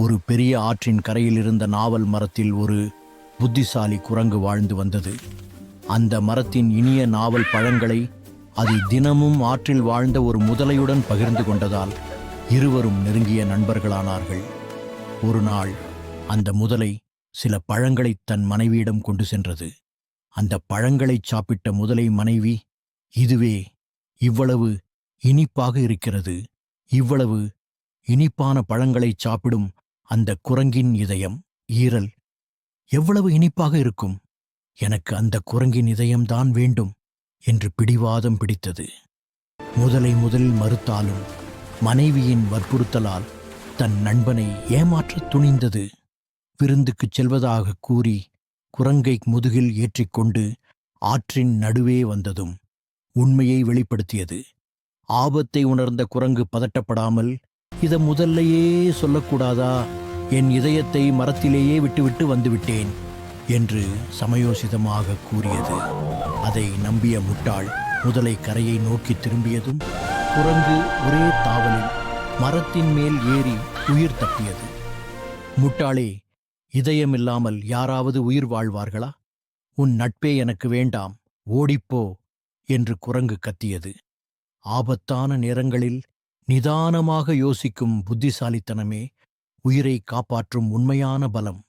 ஒரு பெரிய ஆற்றின் கரையில் இருந்த நாவல் மரத்தில் ஒரு புத்திசாலி குரங்கு வாழ்ந்து வந்தது. அந்த மரத்தின் இனிய நாவல் பழங்களை அது தினமும் ஆற்றில் வாழ்ந்த ஒரு முதலையுடன் பகிர்ந்து கொண்டதால் இருவரும் நெருங்கிய நண்பர்களானார்கள். ஒரு நாள் அந்த முதலை சில பழங்களை தன் மனைவியிடம் கொண்டு சென்றது. அந்த பழங்களை சாப்பிட்ட முதலை மனைவி, "இதுவே இவ்வளவு இனிப்பாக இருக்கிறது. இவ்வளவு இனிப்பான பழங்களை சாப்பிடும் அந்த குரங்கின் இதயம், ஈரல் எவ்வளவு இனிப்பாக இருக்கும். எனக்கு அந்த குரங்கின் இதயம்தான் வேண்டும்" என்று பிடிவாதம் பிடித்தது. முதலை முதலில் மறுத்தாலும் மனைவியின் வற்புறுத்தலால் தன் நண்பனை ஏமாற்றத் துணிந்தது. விருந்துக்குச் செல்வதாக கூறி குரங்கை முதுகில் ஏற்றிக்கொண்டு ஆற்றின் நடுவே வந்ததும் உண்மையை வெளிப்படுத்தியது. ஆபத்தை உணர்ந்த குரங்கு பதட்டப்படாமல், "இத முதல்லையே சொல்லக்கூடாதா? என் இதயத்தை மரத்திலேயே விட்டுவிட்டு வந்துவிட்டேன்" என்று சமயோசிதமாக கூறியது. அதை நம்பிய முட்டாள் முதலை கரையை நோக்கி திரும்பியதும் குரங்கு ஒரே தாவலில் மரத்தின் மேல் ஏறி உயிர் தப்பியது. "முட்டாளே, இதயமில்லாமல் யாராவது உயிர் வாழ்வார்களா? உன் நட்பே எனக்கு வேண்டாம், ஓடிப்போ" என்று குரங்கு கத்தியது. ஆபத்தான நேரங்களில் நிதானமாக யோசிக்கும் புத்திசாலித்தனமே உயிரை காப்பாற்றும் உண்மையான பலம்.